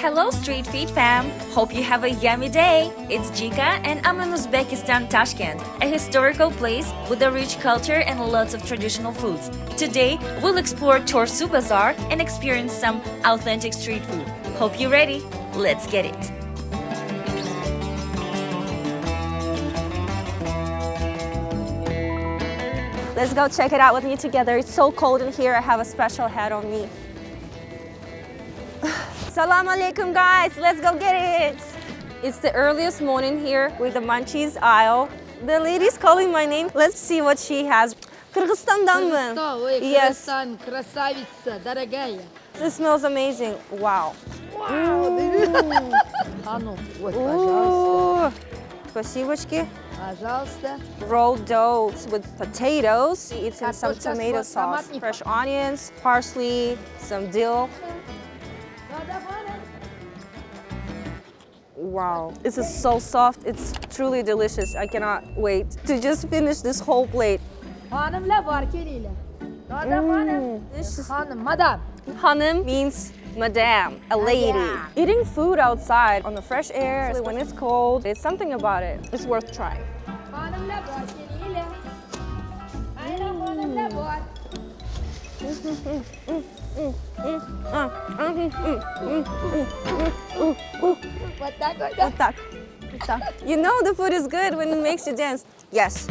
Hello Street Feed fam! Hope you have a yummy day! It's Jika and I'm in Uzbekistan, Tashkent, a historical place with a rich culture and lots of traditional foods. Today, we'll explore Torsu Bazaar and experience some authentic street food. Hope you're ready! Let's get it! Let's go check it out with me together. It's so cold in here. I have a special hat on me. Salam alaikum guys, let's go get it. It's the earliest morning here with the munchies aisle. The lady's calling my name. Let's see what she has. Kyrgyzstan'dan mı? Yes. Красавица, дорогая. This smells amazing. Wow. Hanım, ой, пожалуйста. Спасибочки. Пожалуйста. Rolled dough with potatoes. It's in some tomato sauce. Fresh onions, parsley, some dill. Wow, this is so soft. It's truly delicious. I cannot wait to just finish this whole plate. Hanımla var keliyle. Hanım. Hanım, madam. Hanım means madame, a lady. Eating food outside on the fresh air, especially when it's cold, it's something about it. It's worth trying. Hanımla var keliyle. Aynen hanımla var. You know the food is good when it makes you dance. Yes.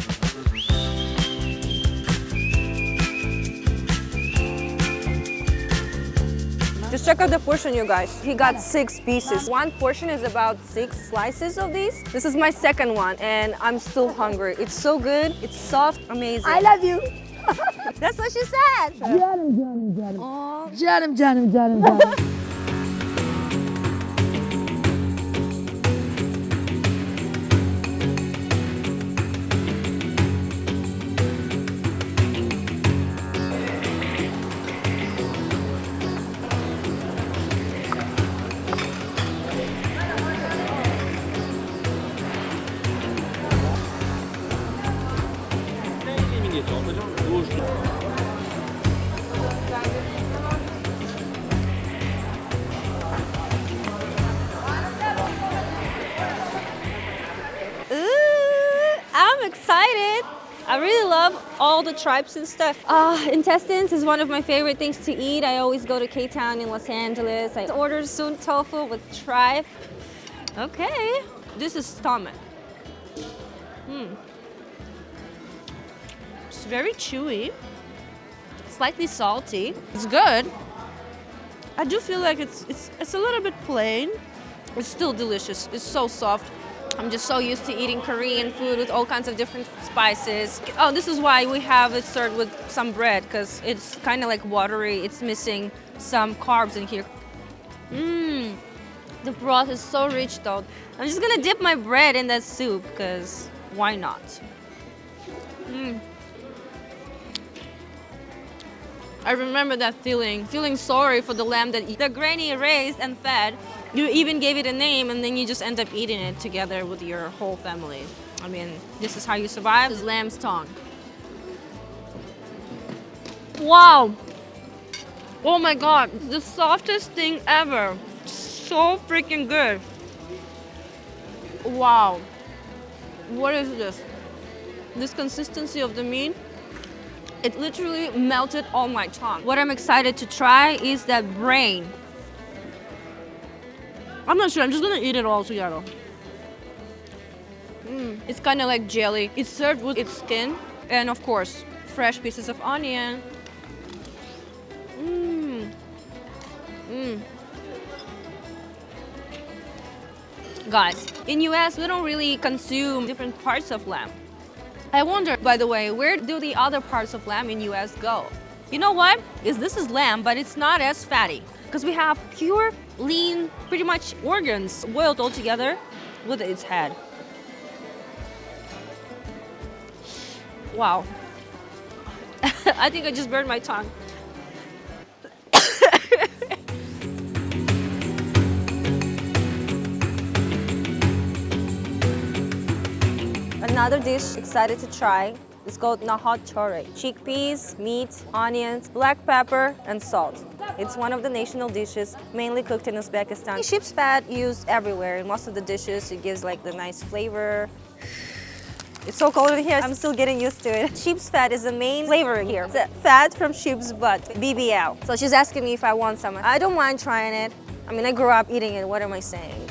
Just check out the portion, you guys. He got 6 pieces. One portion is about 6 slices of these. This is my second one, and I'm still hungry. It's so good. It's soft, amazing. I love you. That's what she said. Canım. I'm excited. I really love all the tribes and stuff. Intestines is one of my favorite things to eat. I always go to K-Town in Los Angeles. I ordered soon tofu with tripe. Okay, this is stomach. It's very chewy, slightly salty. It's good. I do feel like it's a little bit plain. It's still delicious. It's so soft. I'm just so used to eating Korean food with all kinds of different spices. Oh, this is why we have it served with some bread, because it's kind of like watery. It's missing some carbs in here. The broth is so rich though. I'm just gonna dip my bread in that soup, because why not? I remember that feeling sorry for the lamb that the granny raised and fed. You even gave it a name, and then you just end up eating it together with your whole family. I mean, this is how you survive. This is lamb's tongue. Wow! Oh my God, the softest thing ever. So freaking good. Wow. What is this? This consistency of the meat, it literally melted on my tongue. What I'm excited to try is that brain. I'm not sure, I'm just gonna eat it all together. It's kind of like jelly. It's served with its skin and of course, fresh pieces of onion. Guys, in US, we don't really consume different parts of lamb. I wonder, by the way, where do the other parts of lamb in US go? You know what? This is lamb, but it's not as fatty. Because we have pure, lean, pretty much organs boiled all together with its head. Wow. I think I just burned my tongue. Another dish excited to try It's called nahat chore. Chickpeas, meat, onions, black pepper, and salt. It's one of the national dishes, mainly cooked in Uzbekistan. Sheep's fat used everywhere in most of the dishes. It gives like the nice flavor. It's so cold in here, I'm still getting used to it. Sheep's fat is the main flavor here. It's fat from sheep's butt, BBL. So she's asking me if I want some. I don't mind trying it. I mean, I grew up eating it, what am I saying?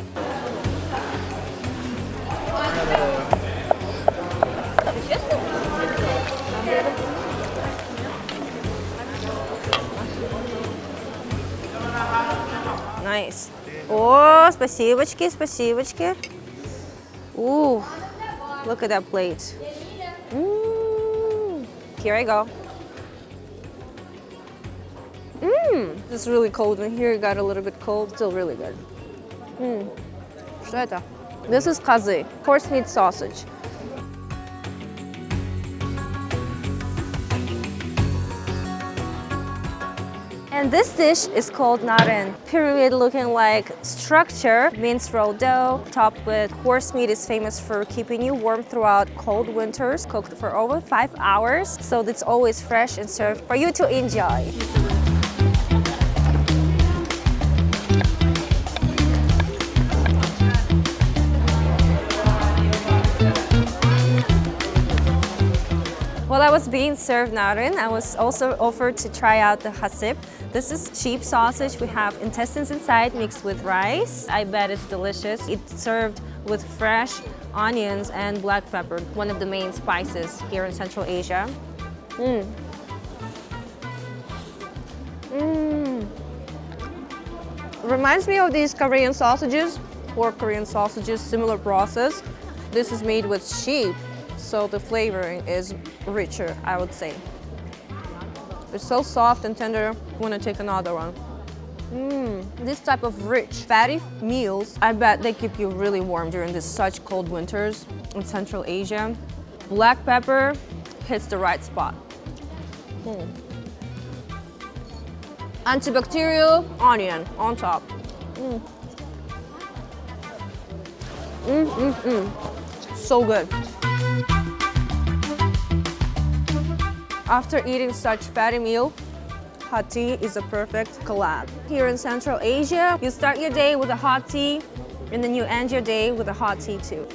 Nice. О, спасибочки, спасибочки. Ooh, look at that plate. Here I go. It's really cold in here. It got a little bit cold. Still really good. Что это? This is kazi, horse meat sausage. And this dish is called narin. Pyramid looking like structure, minced roll dough, topped with horse meat is famous for keeping you warm throughout cold winters, cooked for over 5 hours. So it's always fresh and served for you to enjoy. While I was being served narin, I was also offered to try out the hasip. This is sheep sausage. We have intestines inside mixed with rice. I bet it's delicious. It's served with fresh onions and black pepper, one of the main spices here in Central Asia. Reminds me of these Korean sausages, pork Korean sausages, similar process. This is made with sheep, so the flavoring is richer, I would say. It's so soft and tender, I want to take another one. This type of rich, fatty meals, I bet they keep you really warm during these such cold winters in Central Asia. Black pepper hits the right spot. Antibacterial onion on top. So good. After eating such fatty meal, hot tea is a perfect collab. Here in Central Asia, you start your day with a hot tea, and then you end your day with a hot tea too.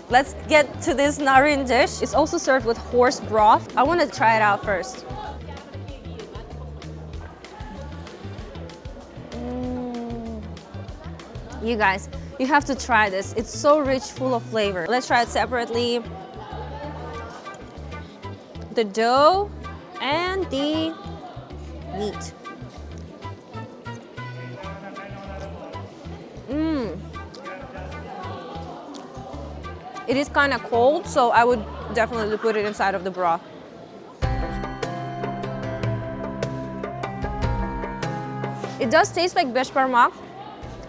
Let's get to this narin dish. It's also served with horse broth. I want to try it out first. You guys, you have to try this. It's so rich, full of flavor. Let's try it separately. The dough and the meat. It is kind of cold, so I would definitely put it inside of the broth. It does taste like besh parmak,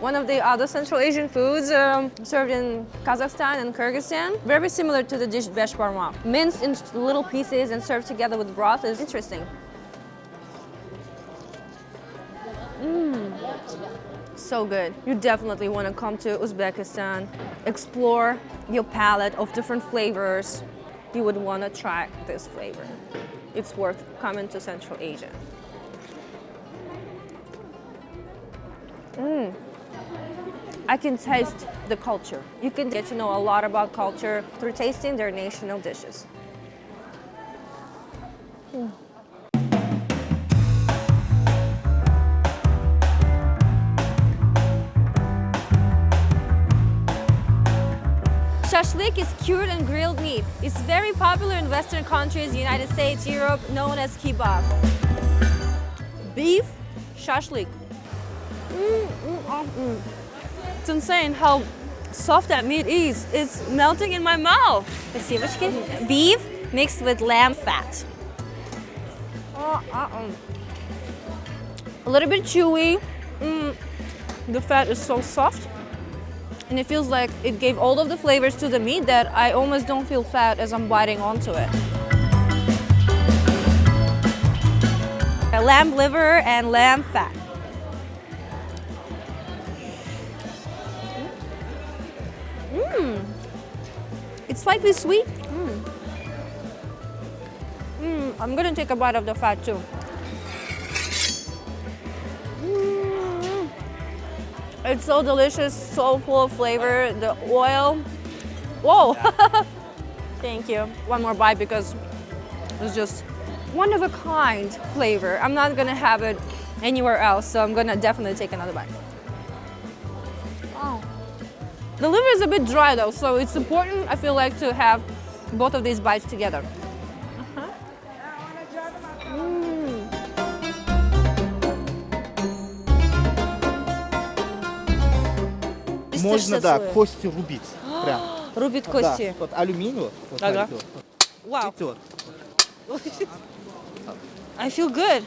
one of the other Central Asian foods served in Kazakhstan and Kyrgyzstan. Very similar to the dish besh parmak. Minced in little pieces and served together with broth is interesting. So good. You definitely want to come to Uzbekistan, explore your palette of different flavors. You would want to try this flavor. It's worth coming to Central Asia. I can taste the culture. You can get to know a lot about culture through tasting their national dishes. Shashlik is cured and grilled meat. It's very popular in Western countries, United States, Europe, known as kebab. Beef shashlik. It's insane how soft that meat is. It's melting in my mouth. Beef mixed with lamb fat. A little bit chewy. The fat is so soft. And it feels like it gave all of the flavors to the meat that I almost don't feel fat as I'm biting onto it. Lamb liver and lamb fat. It's slightly sweet. I'm gonna take a bite of the fat too. It's so delicious, so full of flavor. The oil. Whoa! Thank you. One more bite because it's just one of a kind flavor. I'm not gonna have it anywhere else, so I'm gonna definitely take another bite. Wow. The liver is a bit dry though, so it's important, I feel like, to have both of these bites together. Можно, да, кости рубить. Прям. Рубит Да, кости. вот алюминий, вот, Ага. смотрите, Вау. вот. I feel good.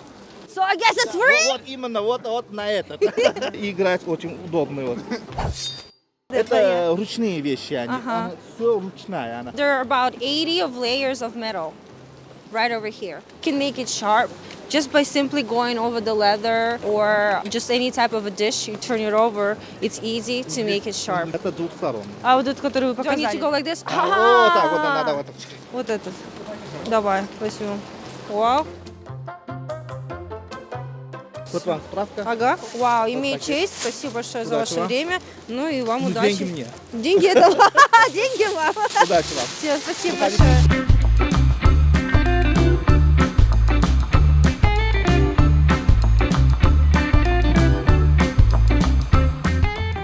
So I guess it's free? Вот именно, вот на этот. И играть очень удобно. Вот. Это ручные вещи, они. Ага. Все ручная она. There are about 80 of layers of metal right over here. You can make it sharp just by simply going over the leather or just any type of a dish. You turn it over. It's easy to make it sharp. Это двухсторонний. А вот этот, который вы показали? Do I need to go like this? Вот так вот, надо вот так. Вот этот. Давай, возьму. Вау. Вот вам справка. Ага. Вау, имеет честь. Спасибо большое за Удачи ваше вам. время. Ну и вам Ну, удачи. деньги мне. Деньги это деньги вам. Удачи вам. Все, спасибо большое.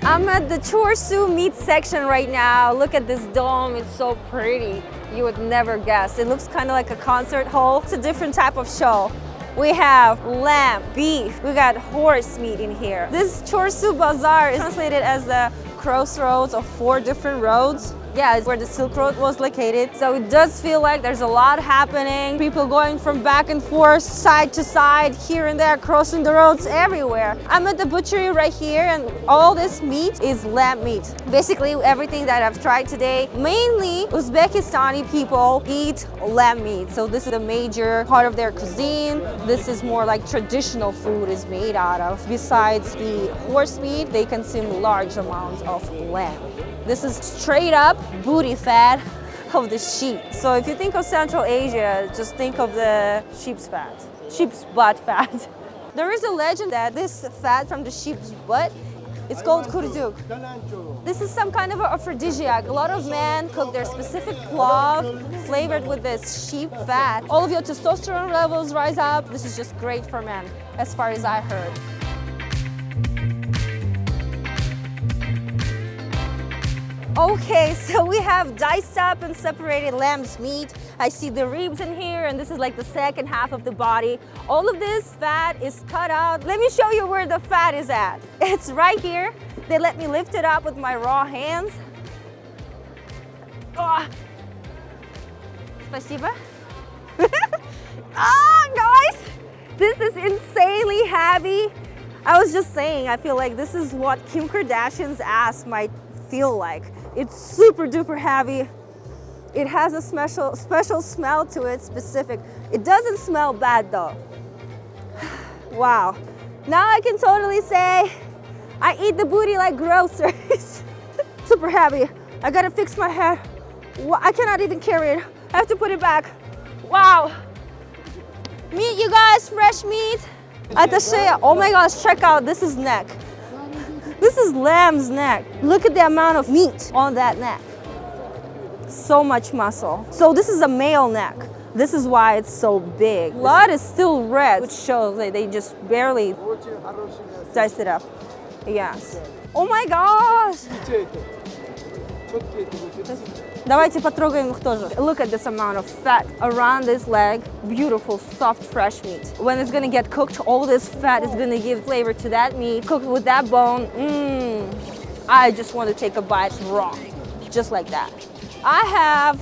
I'm at the chorsu meat section right now. Look at this dome, it's so pretty. You would never guess. It looks kind of like a concert hall. It's a different type of show. We have lamb, beef, we got horse meat in here. This chorsu bazaar is translated as the crossroads of 4 different roads. Yeah, it's where the Silk Road was located. So it does feel like there's a lot happening. People going from back and forth, side to side, here and there, crossing the roads everywhere. I'm at the butchery right here, and all this meat is lamb meat. Basically, everything that I've tried today, mainly Uzbekistani people eat lamb meat. So this is a major part of their cuisine. This is more like traditional food is made out of. Besides the horse meat, they consume large amounts of lamb. This is straight up booty fat of the sheep. So if you think of Central Asia, just think of the sheep's fat, sheep's butt fat. There is a legend that this fat from the sheep's butt is called kurduk. This is some kind of an aphrodisiac. A lot of men cook their specific plov flavored with this sheep fat. All of your testosterone levels rise up. This is just great for men, as far as I heard. Okay, so we have diced up and separated lamb's meat. I see the ribs in here, and this is like the second half of the body. All of this fat is cut out. Let me show you where the fat is at. It's right here. They let me lift it up with my raw hands. Oh. Спасибо. Guys, this is insanely heavy. I was just saying, I feel like this is what Kim Kardashian's ass might feel like. It's super duper heavy. It has a special smell to it, specific. It doesn't smell bad though. Wow. Now I can totally say I eat the booty like groceries. Super heavy. I gotta fix my head. I cannot even carry it. I have to put it back. Wow. Meat, you guys, fresh meat. Atasheya. Oh my gosh, check out, this is neck. This is lamb's neck. Look at the amount of meat on that neck. So much muscle. So this is a male neck. This is why it's so big. Blood is still red, which shows that they just barely diced it up. Yes. Oh my gosh! Давайте потрогаем их тоже. Look at this amount of fat around this leg. Beautiful, soft, fresh meat. When it's gonna get cooked, all this fat is gonna give flavor to that meat. Cooked with that bone, I just want to take a bite raw, just like that. I have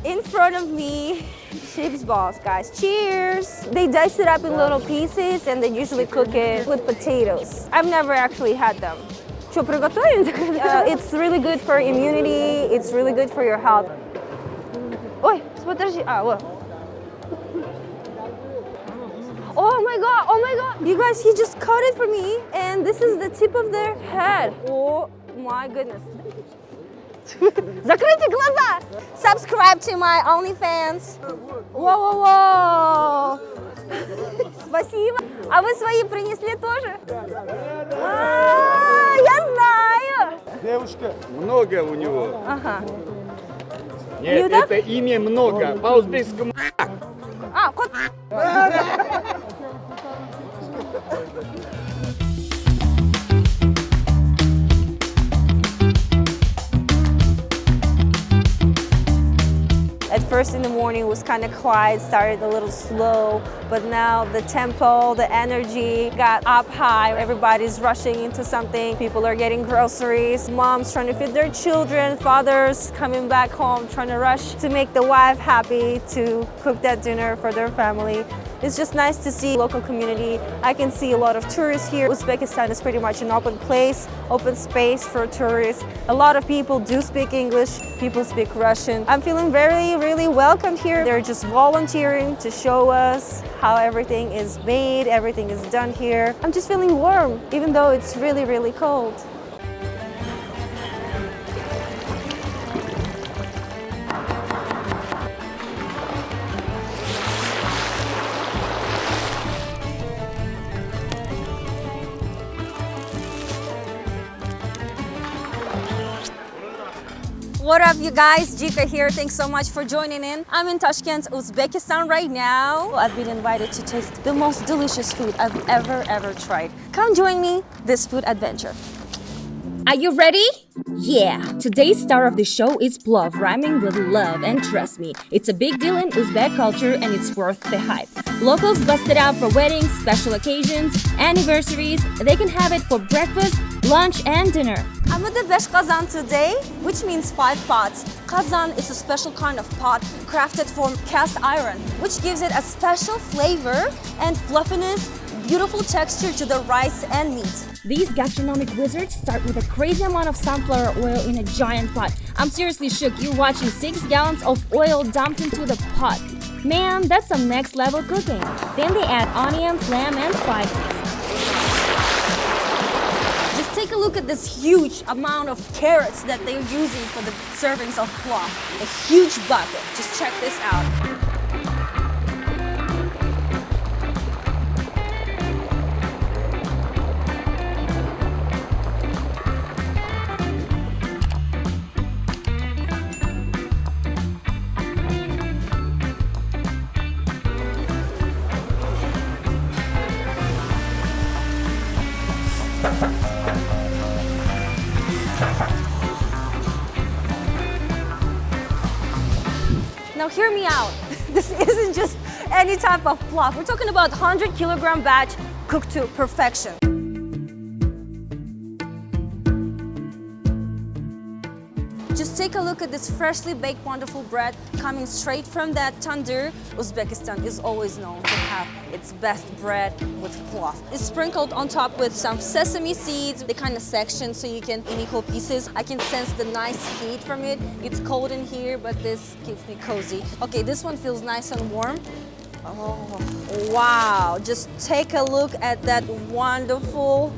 in front of me sheep's balls, guys. Cheers! They dice it up in little pieces and they usually cook it with potatoes. I've never actually had them. Что, приготовим? It's really good for immunity, it's really good for your health. Ой, подожди, вот. Oh my god, oh my god. You guys, he just cut it for me and this is the tip of their head. Oh my goodness. Закройте глаза! Subscribe to my OnlyFans. Whoa. Спасибо. А вы свои принесли тоже? Я девушка? Много у него. Ага. Нет, Люда? это имя много. По-узбекскому. А, кот. At first in the morning it was kind of quiet, started a little slow, but now the tempo, the energy got up high. Everybody's rushing into something. People are getting groceries. Moms trying to feed their children. Fathers coming back home trying to rush to make the wife happy to cook that dinner for their family. It's just nice to see local community. I can see a lot of tourists here. Uzbekistan is pretty much an open place, open space for tourists. A lot of people do speak English, people speak Russian. I'm feeling really welcomed here. They're just volunteering to show us how everything is made, everything is done here. I'm just feeling warm, even though it's really cold. What up, you guys? Jika here. Thanks so much for joining in. I'm in Tashkent, Uzbekistan right now. I've been invited to taste the most delicious food I've ever tried. Come join me this food adventure. Are you ready? Yeah! Today's star of the show is plov, rhyming with love, and trust me, it's a big deal in Uzbek culture and it's worth the hype. Locals bust it out for weddings, special occasions, anniversaries. They can have it for breakfast, lunch, and dinner. I'm at the Besh Kazan today, which means 5 pots. Kazan is a special kind of pot crafted from cast iron, which gives it a special flavor and fluffiness, beautiful texture to the rice and meat. These gastronomic wizards start with a crazy amount of sunflower oil in a giant pot. I'm seriously shook. You're watching 6 gallons of oil dumped into the pot. Man, that's some next level cooking. Then they add onions, lamb, and spices. Just take a look at this huge amount of carrots that they're using for the servings of plov. A huge bucket. Just check this out. Now hear me out. This isn't just any type of plov. We're talking about 100-kilogram batch cooked to perfection. Just take a look at this freshly baked wonderful bread coming straight from that tandoor. Uzbekistan is always known to have its best bread with plov. It's sprinkled on top with some sesame seeds. They kind of section so you can in equal pieces. I can sense the nice heat from it. It's cold in here, but this keeps me cozy. Okay, this one feels nice and warm. Oh, wow. Just take a look at that wonderful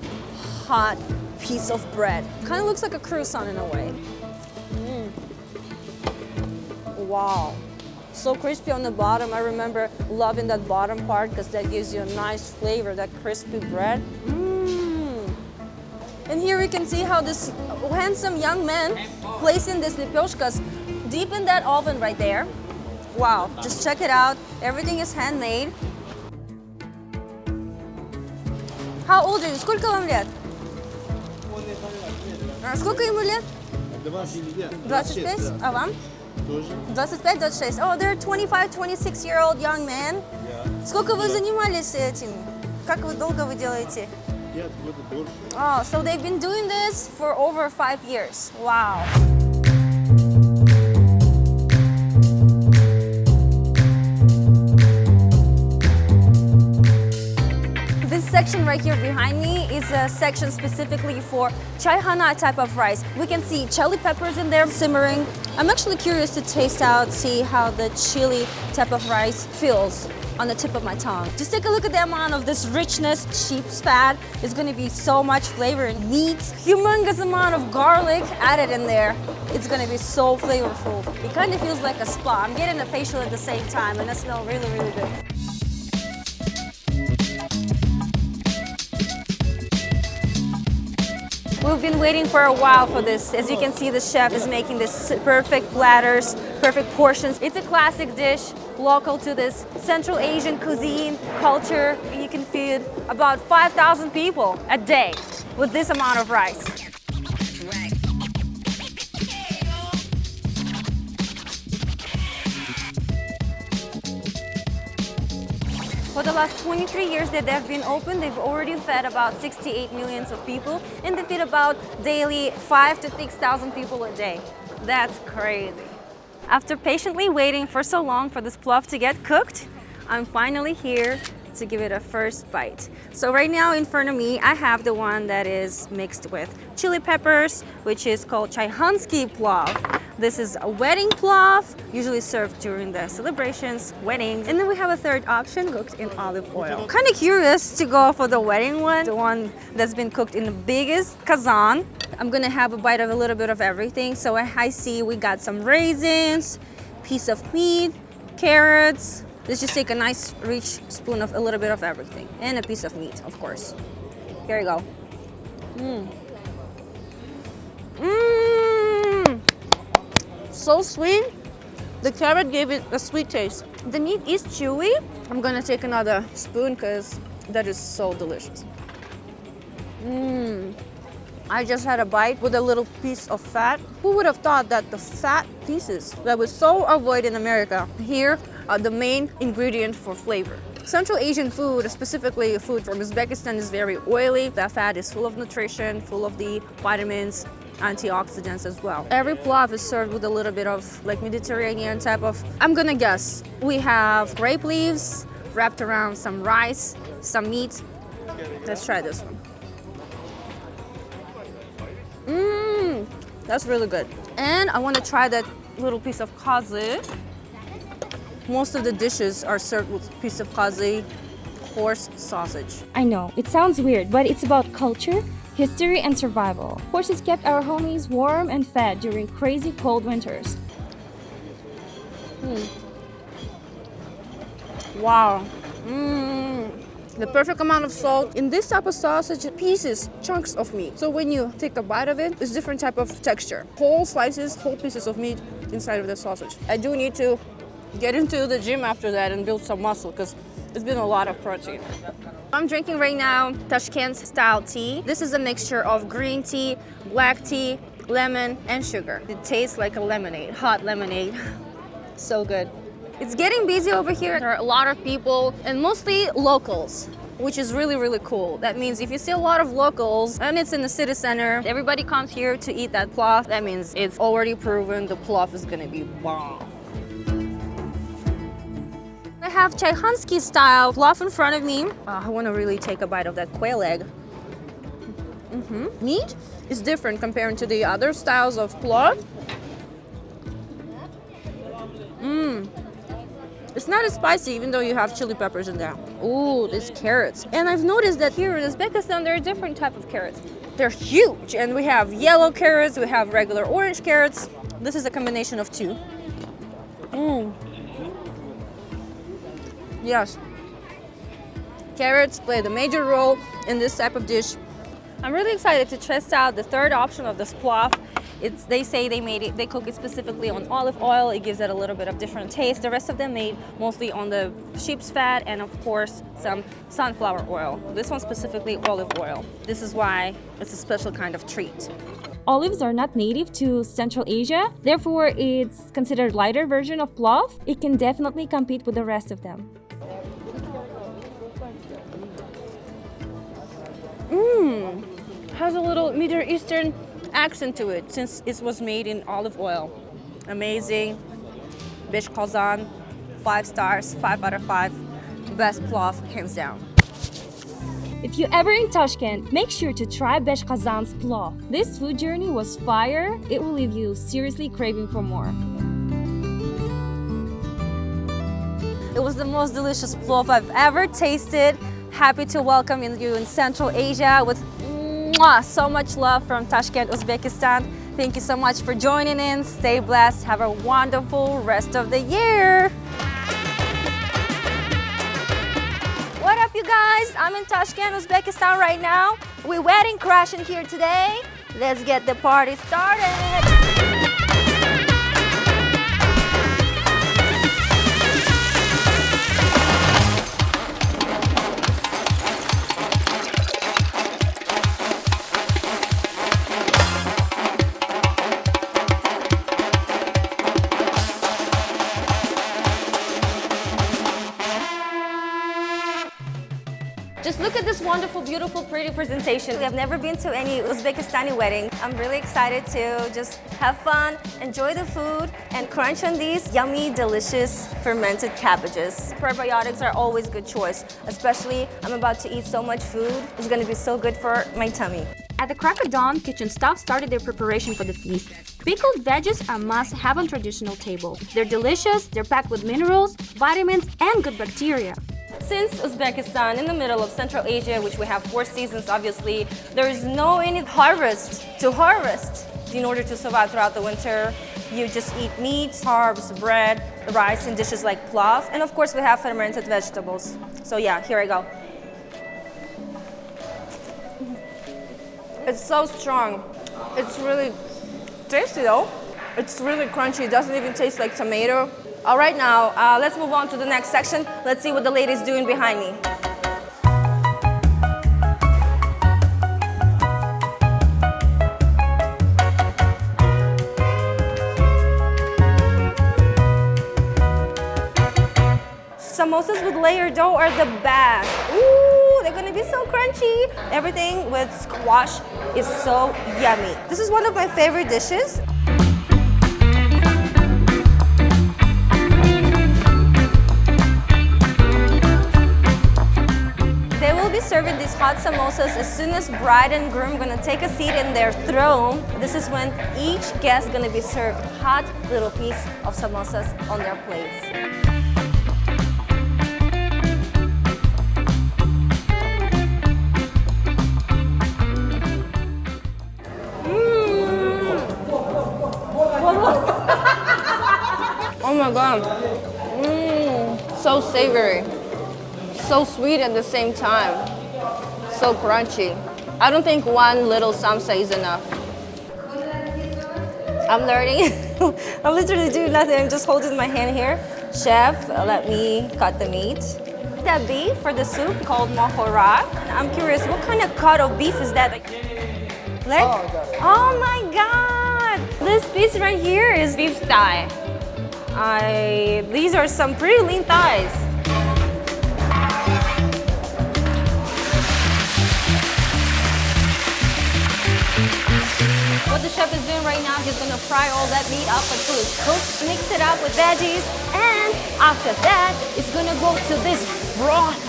hot piece of bread. Kind of looks like a croissant in a way. Wow, so crispy on the bottom. I remember loving that bottom part because that gives you a nice flavor, that crispy bread. And here we can see how this handsome young man placing these lipyoshkas deep in that oven right there. Wow, just check it out. Everything is handmade. How old are you? Сколько вам лет? Сколько ему лет? 25. А вам? 25-26. Oh, they're 25, 26-year-old young men. Сколько вы занимались этим? Как вы долго вы делаете? 5 лет больше. Oh, so they've been doing this for over 5 years. Wow. This section right here behind me is a section specifically for chaihana type of rice. We can see chili peppers in there simmering. I'm actually curious to taste out, see how the chili type of rice feels on the tip of my tongue. Just take a look at the amount of this richness. Sheep's fat is going to be so much flavor and meat. Humongous amount of garlic added in there. It's going to be so flavorful. It kind of feels like a spa. I'm getting a facial at the same time and it smells really good. We've been waiting for a while for this. As you can see, the chef is making this perfect platters, perfect portions. It's a classic dish, local to this Central Asian cuisine culture. And you can feed about 5,000 people a day with this amount of rice. For the last 23 years that they've been open, they've already fed about 68 million of people, and they feed about daily 5 to 6,000 people a day. That's crazy. After patiently waiting for so long for this plov to get cooked, I'm finally here to give it a first bite. So right now in front of me, I have the one that is mixed with chili peppers, which is called Chaihansky plov. This is a wedding plov, usually served during the celebrations, weddings. And then we have a third option, cooked in olive oil. Kind of curious to go for the wedding one, the one that's been cooked in the biggest kazan. I'm gonna have a bite of a little bit of everything. So I see we got some raisins, piece of meat, carrots. Let's just take a nice rich spoon of a little bit of everything. And a piece of meat, of course. Here you go. So sweet. The carrot gave it a sweet taste. The meat is chewy. I'm gonna take another spoon because that is so delicious. I just had a bite with a little piece of fat. Who would have thought that the fat pieces that we so avoid in America here are the main ingredient for flavor? Central Asian food, specifically food from Uzbekistan, is very oily. That fat is full of nutrition, full of the vitamins, antioxidants as well. Every plov is served with a little bit of like Mediterranean type of, I'm gonna guess, we have grape leaves wrapped around some rice, some meat. Let's try this one. That's really good. And I want to try that little piece of kazi. Most of the dishes are served with a piece of kazi, horse sausage. I know, it sounds weird, but it's about culture, history, and survival. Horses kept our homies warm and fed during crazy cold winters. Wow. The perfect amount of salt. In this type of sausage, pieces, chunks of meat. So when you take a bite of it, it's different type of texture. Whole slices, whole pieces of meat inside of the sausage. I do need to get into the gym after that and build some muscle because it's been a lot of protein. I'm drinking right now Tashkent style tea. This is a mixture of green tea, black tea, lemon, and sugar. It tastes like a lemonade, hot lemonade. So good. It's getting busy over here. There are a lot of people and mostly locals, which is really, really cool. That means if you see a lot of locals and it's in the city center, everybody comes here to eat that plov. That means it's already proven the plov is gonna be bomb. I have Chaihansky style plov in front of me. I wanna really take a bite of that quail egg. Meat is different compared to the other styles of plov. It's not as spicy even though you have chili peppers in there. Ooh, these carrots. And I've noticed that here in Uzbekistan there are different type of carrots. They're huge and we have yellow carrots, we have regular orange carrots. This is a combination of two. Yes. Carrots play the major role in this type of dish. I'm really excited to test out the third option of this plov. They say they cook it specifically on olive oil. It gives it a little bit of different taste. The rest of them made mostly on the sheep's fat and of course some sunflower oil. This one specifically olive oil. This is why it's a special kind of treat. Olives are not native to Central Asia, therefore it's considered lighter version of plov. It can definitely compete with the rest of them. Has a little Middle Eastern accent to it since it was made in olive oil. Amazing. Besh Kazan, 5 stars, 5 out of 5. Best plov, hands down. If you're ever in Tashkent, make sure to try Besh Kazan's plov. This food journey was fire. It will leave you seriously craving for more. It was the most delicious plov I've ever tasted. Happy to welcome you in Central Asia with so much love from Tashkent, Uzbekistan. Thank you so much for joining in. Stay blessed. Have a wonderful rest of the year. What up, you guys? I'm in Tashkent, Uzbekistan right now. We're wedding crashing here today. Let's get the party started. Just look at this wonderful, beautiful, pretty presentation. I've never been to any Uzbekistani wedding. I'm really excited to just have fun, enjoy the food, and crunch on these yummy, delicious fermented cabbages. Probiotics are always a good choice, especially I'm about to eat so much food. It's gonna be so good for my tummy. At the crack of dawn, kitchen staff started their preparation for the feast. Pickled veggies are must-have on traditional table. They're delicious, they're packed with minerals, vitamins, and good bacteria. Since Uzbekistan, in the middle of Central Asia, which we have 4 seasons obviously, there is no any harvest to harvest. In order to survive throughout the winter, you just eat meat, carbs, bread, rice, and dishes like plov. And of course we have fermented vegetables. So yeah, here I go. It's so strong. It's really tasty though. It's really crunchy. It doesn't even taste like tomato. All right, now let's move on to the next section. Let's see what the lady's doing behind me. Samosas with layered dough are the best. Ooh, they're gonna be so crunchy. Everything with squash is so yummy. This is one of my favorite dishes. They will be serving these hot samosas as soon as bride and groom gonna take a seat in their throne. This is when each guest gonna be served hot little piece of samosas on their plates. Oh my god, so savory, so sweet at the same time, so crunchy. I don't think one little samsa is enough. I'm learning. I'm literally doing nothing, I'm just holding my hand here. Chef, let me cut the meat. That beef for the soup called nohora. I'm curious, what kind of cut of beef is that? Leg? Oh my god! This piece right here is beef thigh. These are some pretty lean thighs. What the chef is doing right now, he's gonna fry all that meat up until it's cooked, mix it up with veggies, and after that, it's gonna go to this broth.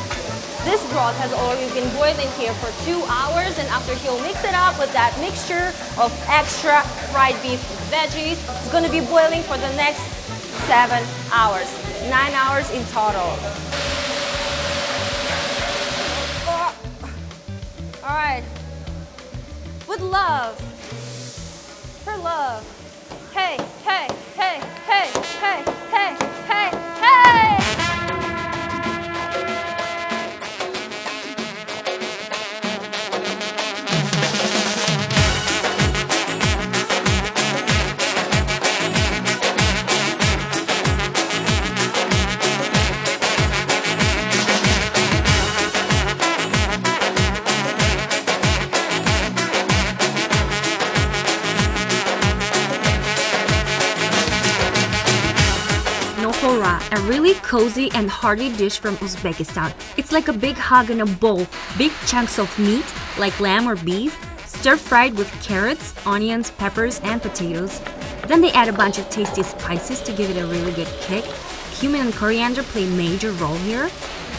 This broth has already been boiling here for 2 hours, and after he'll mix it up with that mixture of extra fried beef with veggies, it's gonna be boiling for the next 7 hours, 9 hours in total. Oh. All right, with love, for love. Hey, hey, hey, hey, hey, hey, hey, hey! A really cozy and hearty dish from Uzbekistan. It's like a big hug in a bowl. Big chunks of meat, like lamb or beef, stir-fried with carrots, onions, peppers, and potatoes. Then they add a bunch of tasty spices to give it a really good kick. Cumin and coriander play a major role here.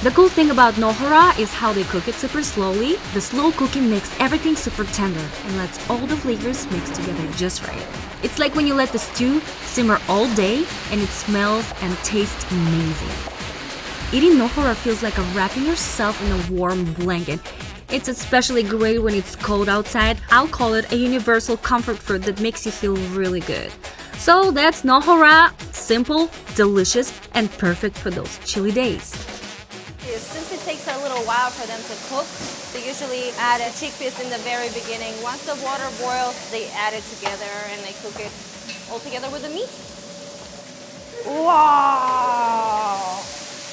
The cool thing about nohora is how they cook it super slowly. The slow cooking makes everything super tender and lets all the flavors mix together just right. It's like when you let the stew simmer all day and it smells and tastes amazing. Eating nohora feels like wrapping yourself in a warm blanket. It's especially great when it's cold outside. I'll call it a universal comfort food that makes you feel really good. So that's nohora, simple, delicious, and perfect for those chilly days. Since it takes a little little while for them to cook. They usually add the chickpeas in the very beginning. Once the water boils, they add it together and they cook it all together with the meat. Wow!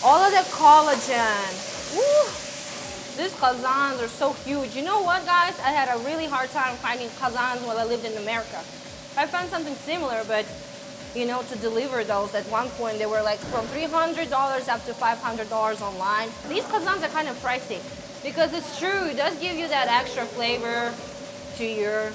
All of the collagen. Woo! These kazans are so huge. You know what, guys? I had a really hard time finding kazans while I lived in America. I found something similar, but you know, to deliver those at one point, they were like from $300 up to $500 online. These kazans are kind of pricey because it's true, it does give you that extra flavor to your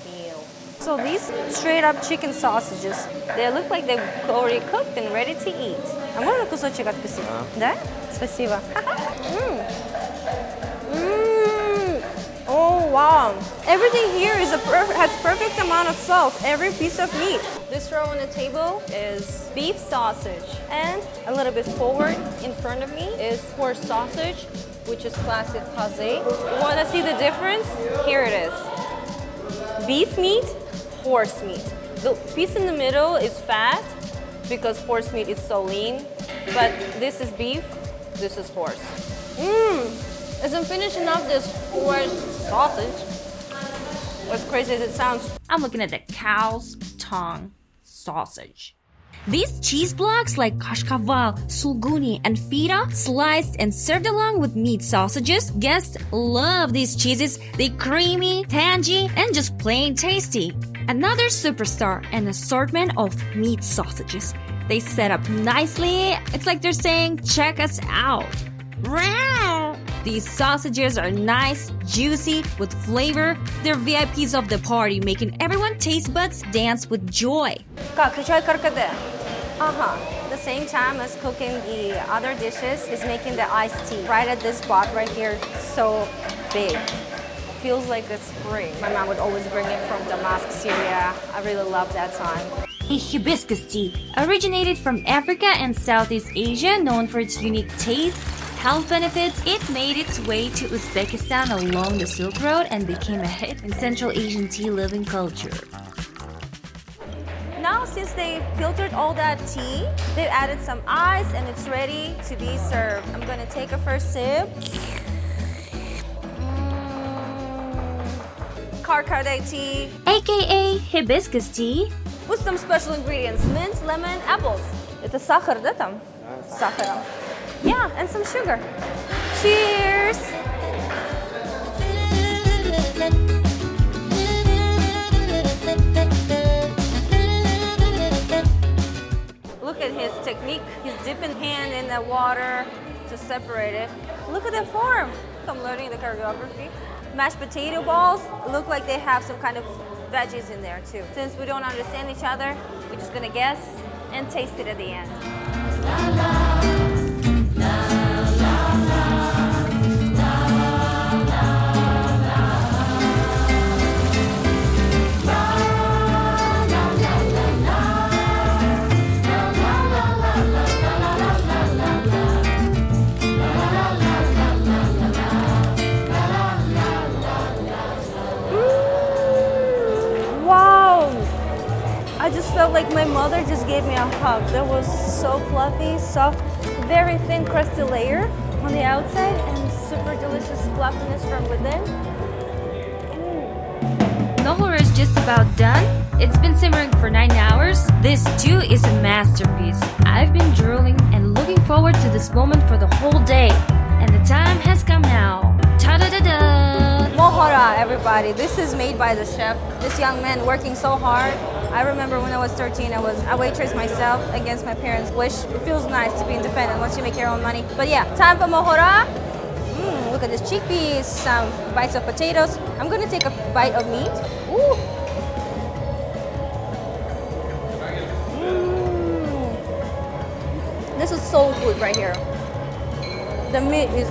meal. So these straight up chicken sausages, they look like they're already cooked and ready to eat. А можно кусочек откусить? Да? Спасибо. Oh wow! Everything here is has perfect amount of salt. Every piece of meat. This row on the table is beef sausage, and a little bit forward in front of me is horse sausage, which is classic Kaze. You want to see the difference? Here it is. Beef meat, horse meat. The piece in the middle is fat because horse meat is so lean, but this is beef. This is horse. Isn't finishing off this horse sausage. As crazy as it sounds. I'm looking at the cow's tongue sausage. These cheese blocks like kashkaval, sulguni, and feta, sliced and served along with meat sausages. Guests love these cheeses. They're creamy, tangy, and just plain tasty. Another superstar, an assortment of meat sausages. They set up nicely. It's like they're saying, check us out. These sausages are nice, juicy, with flavor. They're VIPs of the party, making everyone's taste buds dance with joy. The same time as cooking the other dishes is making the iced tea. Right at this spot right here, so big. Feels like a spring. My mom would always bring it from Damascus, Syria. I really love that time. A hibiscus tea originated from Africa and Southeast Asia, known for its unique taste, health benefits. It made its way to Uzbekistan along the Silk Road and became a hit in Central Asian tea loving culture. Now, since they filtered all that tea, they've added some ice and it's ready to be served. I'm gonna take a first sip. Karkade tea, AKA hibiscus tea. with some special ingredients: mint, lemon, apples. Это сахар, да, там? Сахаром. Yeah, and some sugar. Cheers! Look at his technique. He's dipping hand in the water to separate it. Look at the form. I'm learning the choreography. Mashed potato balls look like they have some kind of veggies in there too. Since we don't understand each other, we're just gonna guess and taste it at the end. I just felt like my mother just gave me a hug. That was so fluffy, soft, very thin crusty layer on the outside and super delicious fluffiness from within. Nohura is just about done. It's been simmering for 9 hours. This stew is a masterpiece. I've been drooling and looking forward to this moment for the whole day. And the time has come now. Ta-da-da-da! Mohora, everybody. This is made by the chef. This young man working so hard. I remember when I was 13, I was a waitress myself against my parents' wish. It feels nice to be independent once you make your own money. But yeah, time for mohora. Look at this chickpeas, some bites of potatoes. I'm gonna take a bite of meat. Ooh. This is soul food right here. The meat is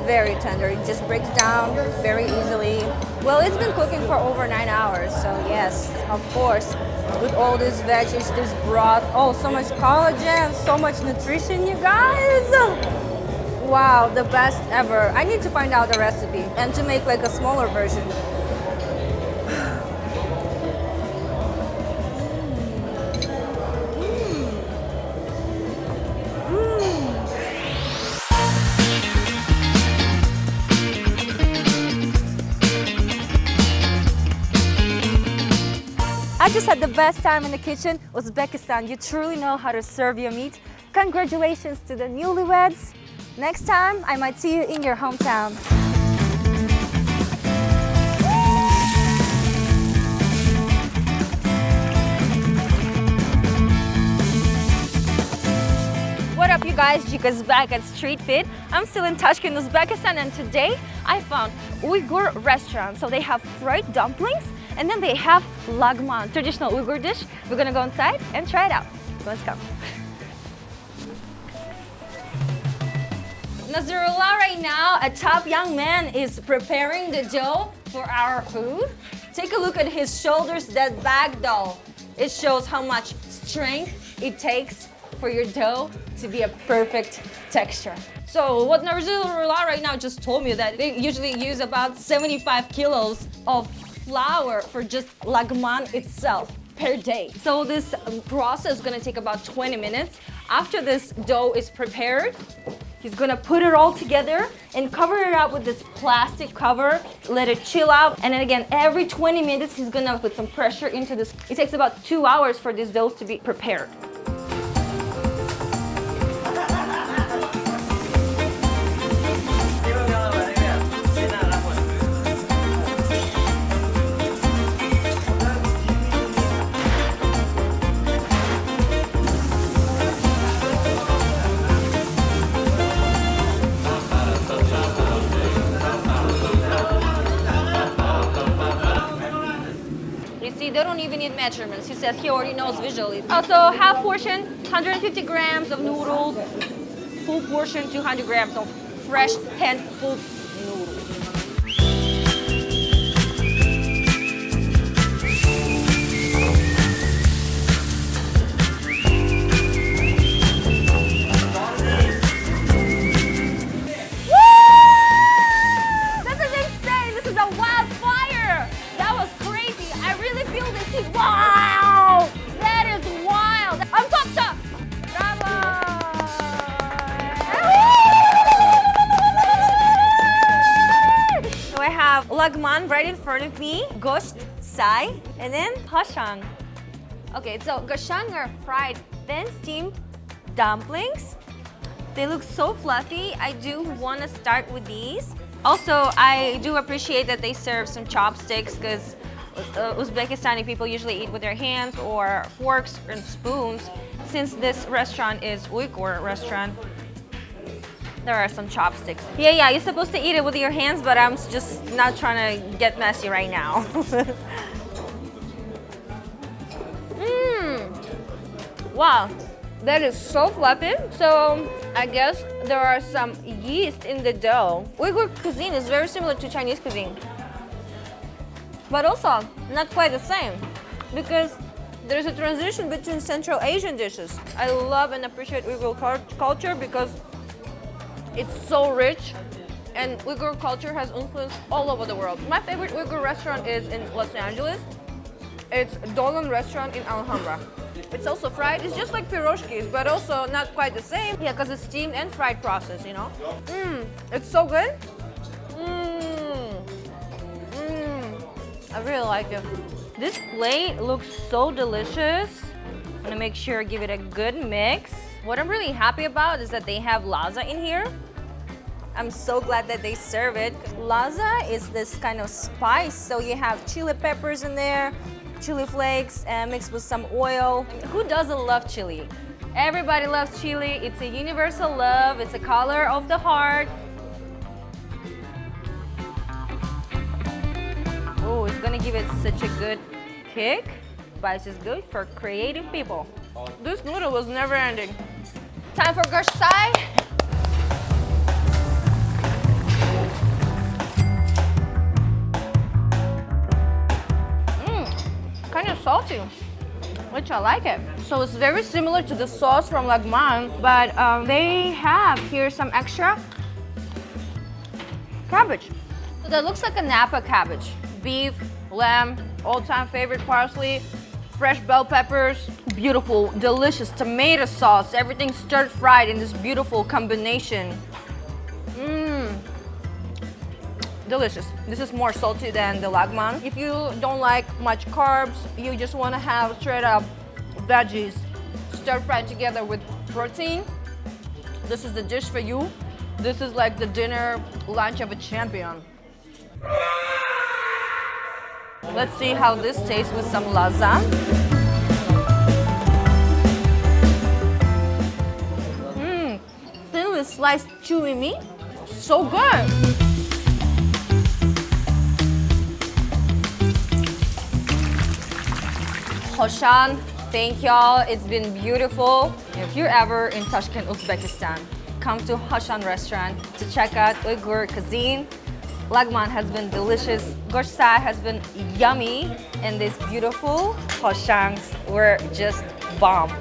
very tender. It just breaks down very easily. Well, it's been cooking for over 9 hours, so yes, of course. With all these veggies, this broth, oh, so much collagen, so much nutrition, you guys. Wow, the best ever. I need to find out the recipe and to make like a smaller version. I just had the best time in the kitchen. Uzbekistan, you truly know how to serve your meat. Congratulations to the newlyweds. Next time, I might see you in your hometown. What up, you guys? Jika's back at Street Fit. I'm still in Tashkent, Uzbekistan, and today I found Uighur restaurant. So they have fried dumplings, and then they have lagman, traditional Uighur dish. We're gonna go inside and try it out. Let's go. Nazrullah, right now, a top young man is preparing the dough for our food. Take a look at his shoulders, that back dough. It shows how much strength it takes for your dough to be a perfect texture. So what Nazrullah right now just told me that they usually use about 75 kilos of flour for just lagman itself per day. So this process is gonna take about 20 minutes. After this dough is prepared, he's gonna put it all together and cover it up with this plastic cover, let it chill out. And then again, every 20 minutes, he's gonna put some pressure into this. It takes about 2 hours for these doughs to be prepared. They don't even need measurements. He says he already knows visually. Also, half portion, 150 grams of noodles. Full portion, 200 grams of fresh hand-pulled noodles. This is insane! This is a wildfire! That was crazy! I really feel this heat. Wow! That is wild! I'm top! Bravo! So I have lagman right in front of me, gosht, sai, and then hashang. Okay, so gashang are fried, then steamed dumplings. They look so fluffy. I do want to start with these. Also, I do appreciate that they serve some chopsticks because Uzbekistani people usually eat with their hands or forks and spoons. Since this restaurant is Uighur restaurant, there are some chopsticks. Yeah, you're supposed to eat it with your hands, but I'm just not trying to get messy right now. Wow, that is so fluffy. So I guess there are some yeast in the dough. Uighur cuisine is very similar to Chinese cuisine, but also not quite the same because there's a transition between Central Asian dishes. I love and appreciate Uighur culture because it's so rich, and Uighur culture has influence all over the world. My favorite Uighur restaurant is in Los Angeles. It's Dolan restaurant in Alhambra. It's also fried. It's just like piroshkis, but also not quite the same. Yeah, because it's steamed and fried process, you know? It's so good. I really like it. This plate looks so delicious. I'm gonna make sure I give it a good mix. What I'm really happy about is that they have laza in here. I'm so glad that they serve it. Laza is this kind of spice, so you have chili peppers in there, chili flakes, mixed with some oil. Who doesn't love chili? Everybody loves chili. It's a universal love. It's a color of the heart. Oh, it's gonna give it such a good kick. Spice is good for creative people. This noodle was never ending. Time for gosh sai. Kind of salty, which I like it. So it's very similar to the sauce from lagman, but they have here some extra cabbage. So that looks like a Napa cabbage. Beef, lamb, all-time favorite parsley, fresh bell peppers, beautiful, delicious tomato sauce, everything stir-fried in this beautiful combination. delicious. This is more salty than the lagman. If you don't like much carbs, you just want to have straight up veggies stir fried together with protein, this is the dish for you. This is like the dinner lunch of a champion. Let's see how this tastes with some laza. Thinly sliced chewy meat, so good. Hoshan, thank y'all. It's been beautiful. If you're ever in Tashkent, Uzbekistan, come to Hoshan restaurant to check out Uighur cuisine. Lagman has been delicious. Goshtai has been yummy. And these beautiful Hoshangs were just bomb.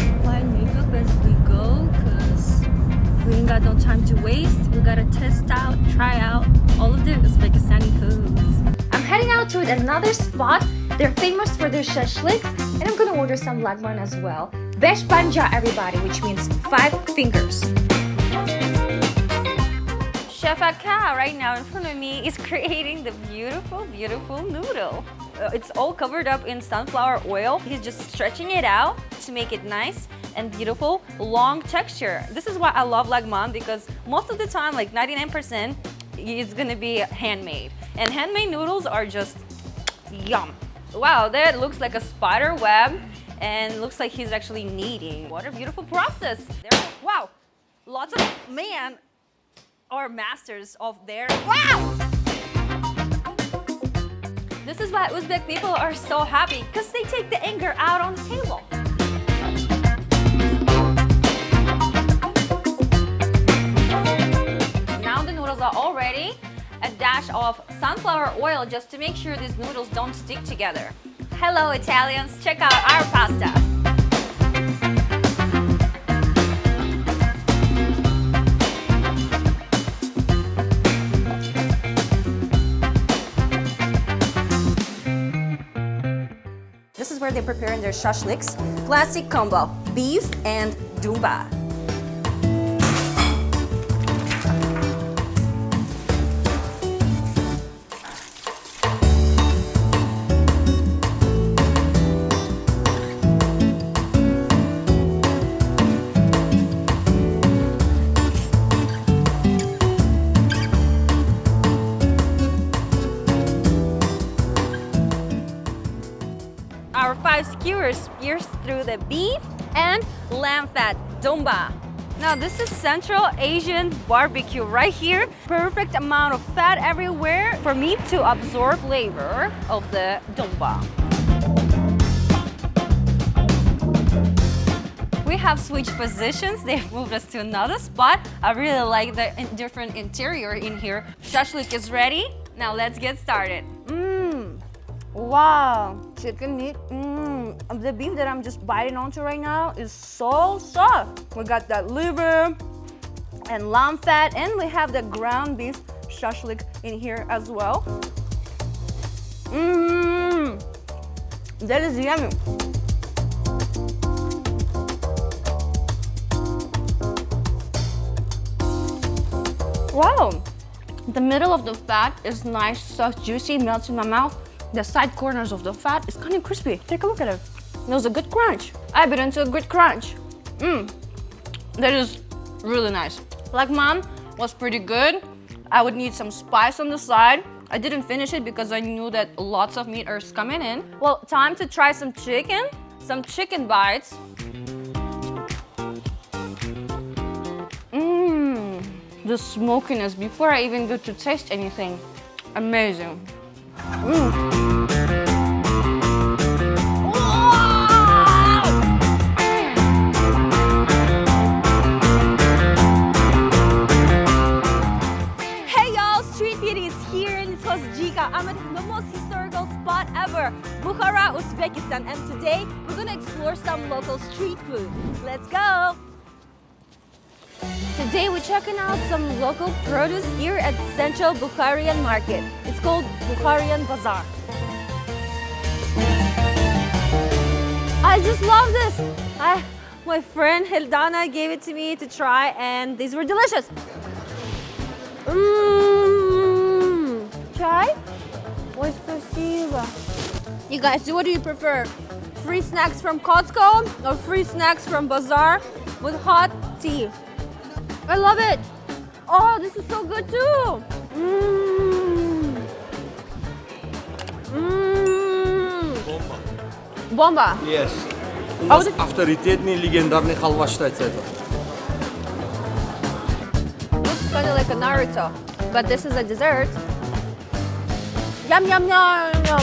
Apply makeup as we go, cause we ain't got no time to waste. We gotta test out, try out all of the Uzbekistani foods. I'm heading out to another spot. They're famous for their shashliks, and I'm gonna order some lagman as well. Besh banja, everybody, which means 5 fingers. Chef Aka right now in front of me is creating the beautiful, beautiful noodle. It's all covered up in sunflower oil. He's just stretching it out to make it nice and beautiful, long texture. This is why I love lagman, because most of the time, like 99%, it's gonna be handmade. And handmade noodles are just yum. Wow, that looks like a spider web and looks like he's actually kneading. What a beautiful process. Wow, lots of men are masters of their, wow! This is why Uzbek people are so happy, because they take the anger out on the table. Now the noodles are all ready. A dash of sunflower oil just to make sure these noodles don't stick together. Hello Italians, check out our pasta. This is where they're preparing their shashliks. Classic combo, beef and dumba. Our 5 skewers pierce through the beef and lamb fat, dumba. Now this is Central Asian barbecue right here. Perfect amount of fat everywhere for meat to absorb flavor of the dumba. We have switched positions. They've moved us to another spot. I really like the different interior in here. Shashlik is ready. Now let's get started. Wow, chicken meat. The beef that I'm just biting onto right now is so soft. We got that liver and lamb fat, and we have the ground beef shashlik in here as well. That is yummy. Wow, the middle of the fat is nice, soft, juicy, melts in my mouth. The side corners of the fat is kind of crispy. Take a look at it. There's a good crunch. I bit into a good crunch. That is really nice. Lagman was pretty good. I would need some spice on the side. I didn't finish it because I knew that lots of meat are coming in. Well, time to try some chicken bites. The smokiness before I even get to taste anything. Amazing. Hey y'all, Street Beauty is here and it's host Jika. I'm at the most historical spot ever, Bukhara, Uzbekistan, and today we're gonna explore some local street food. Let's go! Today we're checking out some local produce here at Central Bukharian Market. It's called Bukharian Bazaar. I just love this. My friend Hildana gave it to me to try and these were delicious. Chai? Ой, спасибо. You guys, what do you prefer? Free snacks from Costco or free snacks from Bazaar with hot tea? I love it. Oh, this is so good too. Bomba. Yes. У нас авторитетный легендарный халва считается это. Looks kind of like a Naruto, but this is a dessert. Yum, yum, yum, yum.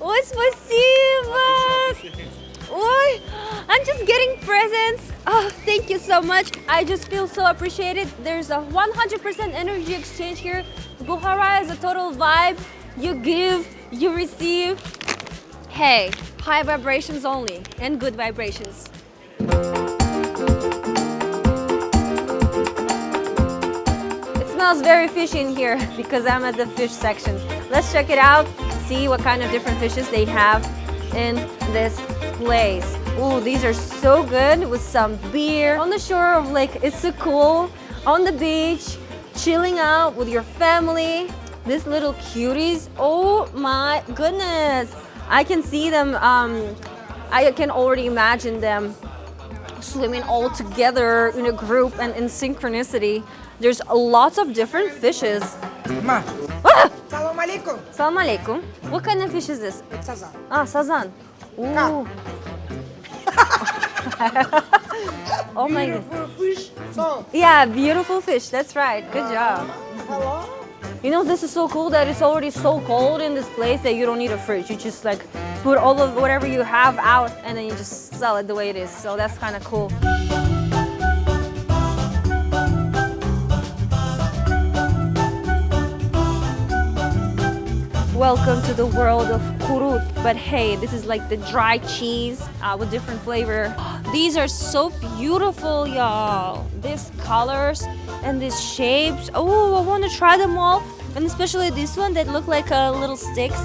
Ой, спасибо! Ой, I'm just getting presents. Oh, thank you so much. I just feel so appreciated. There's a 100% energy exchange here. Bukhara is a total vibe. You give, you receive. Hey, high vibrations only and good vibrations. It smells very fishy in here because I'm at the fish section. Let's check it out, see what kind of different fishes they have in this place. Ooh, these are so good with some beer on the shore of Lake Issyk, on the beach, chilling out with your family. These little cuties, oh my goodness. I can see them, I can already imagine them swimming all together in a group and in synchronicity. There's lots of different fishes. Salam alaikum. Assalamu alaikum. What kind of fish is this? It's Sazan. Ah, sazan. Ooh. Oh my god. Beautiful fish. So, Yeah, beautiful fish. That's right. Good job. hello. You know, this is so cool that it's already so cold in this place that you don't need a fridge. You just like put all of whatever you have out and then you just sell it the way it is. So that's kind of cool. Welcome to the world of kurut. But hey, this is like the dry cheese with different flavor. These are so beautiful, y'all. These colors and these shapes. Oh, I want to try them all. And especially this one that look like little sticks.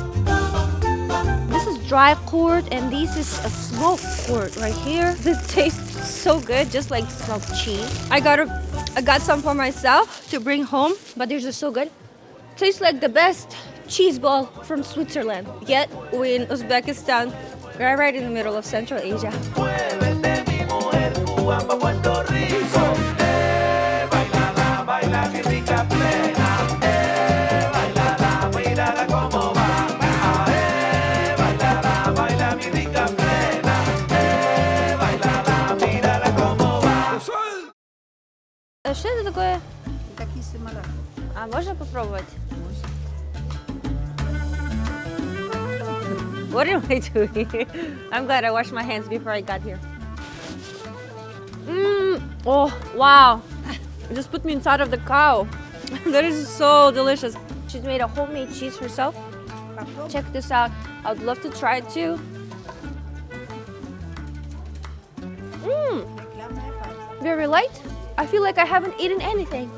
This is dry curd and this is a smoked curd right here. This tastes so good, just like smoked cheese. I got some for myself to bring home, but they're just so good. Tastes like the best cheese ball from Switzerland. Yet we're in Uzbekistan, right in the middle of Central Asia. Что это такое? Такие самолеты. А можно попробовать? What am I doing? I'm glad I washed my hands before I got here. Oh, wow. Just put me inside of the cow. That is so delicious. She's made a homemade cheese herself. Check this out. I would love to try it too. Very light. I feel like I haven't eaten anything.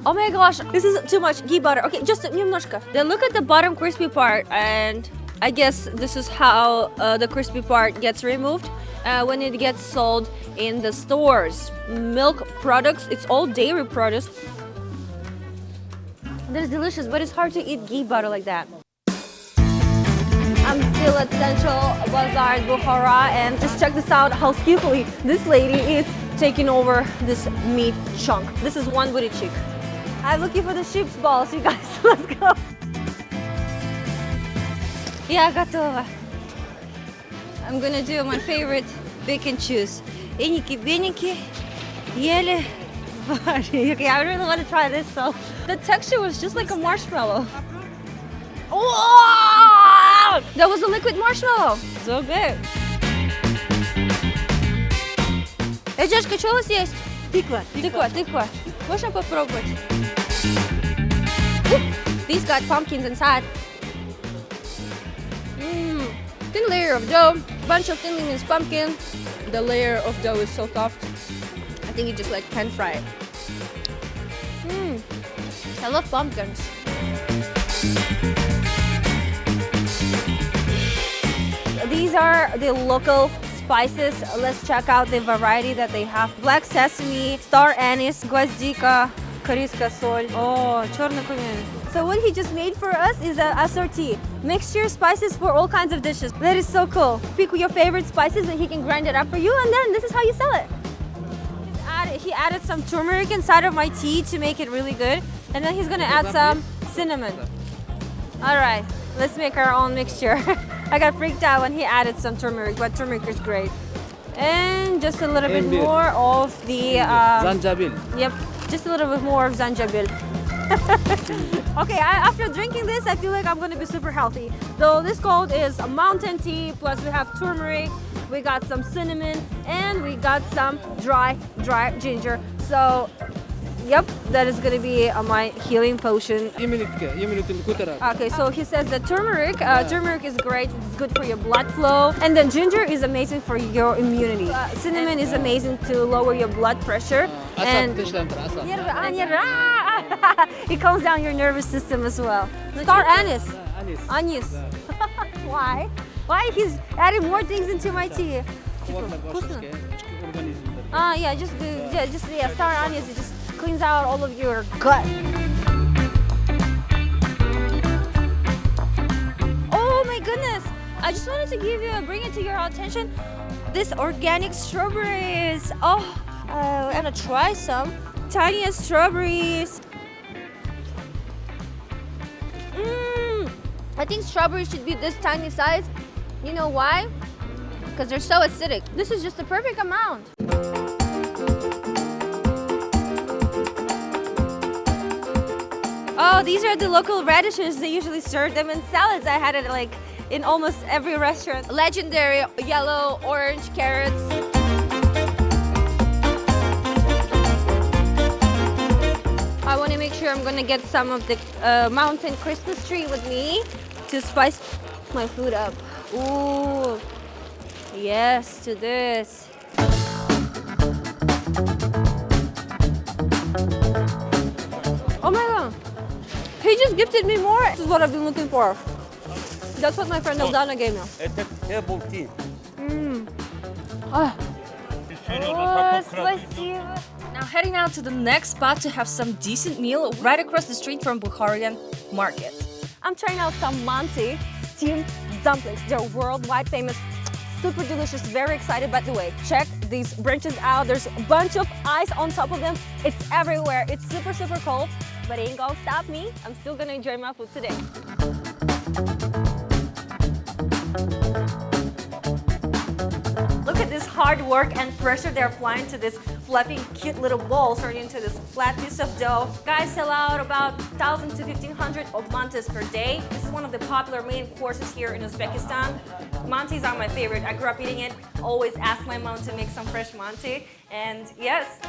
Oh my gosh, this is too much ghee butter. Okay, just немножко. Then look at the bottom crispy part, and I guess this is how the crispy part gets removed when it gets sold in the stores. Milk products, it's all dairy products. That's delicious, but it's hard to eat ghee butter like that. I'm still at Central Bazaar, Bukhara, and just check this out how skillfully this lady is taking over this meat chunk. This is one booty cheek. I'm looking for the sheep's balls, you guys. Let's go. Я готова. I'm gonna do my favorite pick and choose. Эники-беники, ели. Okay, I really want to try this. So the texture was just like a marshmallow. Wow! That was a liquid marshmallow. So good. Эджешка, что у вас есть? Тыква. Тыква. Можно попробовать? These got pumpkins inside. Thin layer of dough, bunch of thinly minced pumpkin. The layer of dough is so soft. I think you just like pan fry it. I love pumpkins. are the local spices. Let's check out the variety that they have. Black sesame, star anise, gvazdika, koriska соль. Oh, черный кумин. So what he just made for us is a assorti, mixture spices for all kinds of dishes. That is so cool. Pick your favorite spices and he can grind it up for you, and then this is how you sell it. He added some turmeric inside of my tea to make it really good, and then he's gonna add some cinnamon. All right, let's make our own mixture. I got freaked out when he added some turmeric, but turmeric is great. And just a little bit more of the Zanjabil. Yep, just a little bit more of zanjabil. Okay, after drinking this, I feel like I'm gonna be super healthy. So this cold is a mountain tea, plus we have turmeric, we got some cinnamon, and we got some dry ginger. So, yep, that is gonna be my healing potion. Okay, so he says that turmeric is great, it's good for your blood flow, and then ginger is amazing for your immunity. Cinnamon is amazing to lower your blood pressure, and it calms down your nervous system as well. Star anise. Anise. Why? Why he's adding more things into my tea? Star anise. It just cleans out all of your gut. Oh my goodness! I just wanted to bring it to your attention. This organic strawberries. Oh, I'm gonna try some tiniest strawberries. I think strawberries should be this tiny size. You know why? Because they're so acidic. This is just the perfect amount. Oh, these are the local radishes. They usually serve them in salads. I had it like in almost every restaurant. Legendary yellow, orange carrots. I want to make sure I'm gonna get some of the mountain Christmas tree with me to spice my food up. Ooh, yes to this. Oh my god, he just gifted me more. This is what I've been looking for. That's what my friend Aldana gave me. Herbal tea. Oh, спасибо. Now heading out to the next spot to have some decent meal right across the street from Bukharian market. I'm trying out some Manti steamed dumplings. They're worldwide famous, super delicious, very excited. By the way, check these branches out. There's a bunch of ice on top of them. It's everywhere. It's super, super cold, but it ain't gonna stop me. I'm still gonna enjoy my food today. Look at this hard work and pressure they're applying to this fluffy, cute little balls turning into this flat piece of dough. Guys sell out about 1,000 to 1,500 of mantis per day. This is one of the popular main courses here in Uzbekistan. Mantis are my favorite. I grew up eating it. Always ask my mom to make some fresh manti. And yes.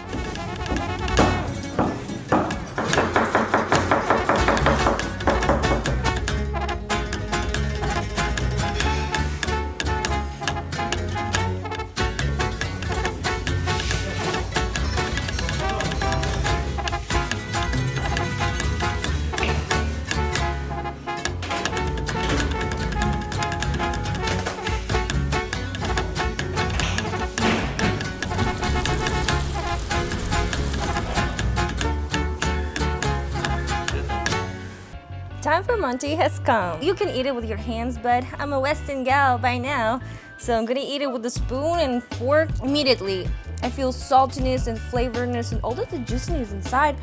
Time for Manti has come. You can eat it with your hands, but I'm a Western gal by now, so I'm gonna eat it with a spoon and fork immediately. I feel saltiness and flavorness and all of the juiciness inside.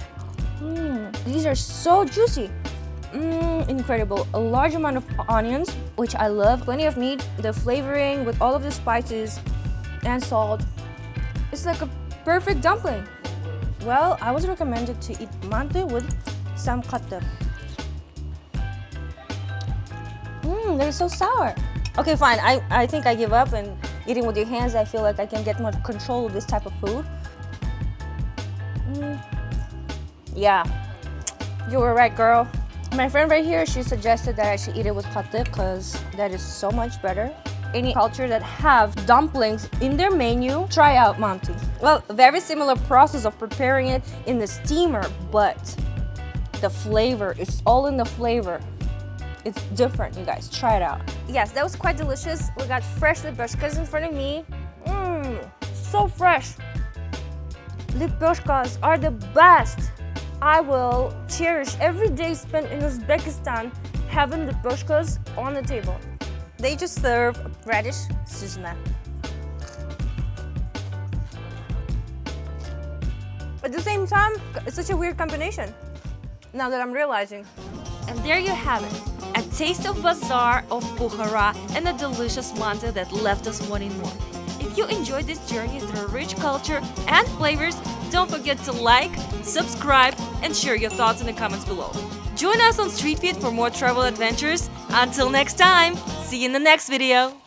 These are so juicy. Incredible. A large amount of onions, which I love. Plenty of meat, the flavoring with all of the spices and salt. It's like a perfect dumpling. Well, I was recommended to eat Manti with some katır. They're so sour. Okay, fine. I think I give up, and eating with your hands, I feel like I can get more control of this type of food. Yeah, you were right, girl. My friend right here, she suggested that I should eat it with katır because that is so much better. Any culture that have dumplings in their menu, try out Manti. Well, very similar process of preparing it in the steamer, but the flavor is all in the flavor. It's different, you guys. Try it out. Yes, that was quite delicious. We got fresh liposhkas in front of me. So fresh. Liposhkas are the best. I will cherish every day spent in Uzbekistan having liposhkas on the table. They just serve radish süzme. At the same time, it's such a weird combination. Now that I'm realizing. And there you have it, a taste of Bazaar, of Bukhara, and a delicious Manti that left us wanting more. If you enjoyed this journey through rich culture and flavors, don't forget to like, subscribe, and share your thoughts in the comments below. Join us on Street Feed for more travel adventures. Until next time, see you in the next video.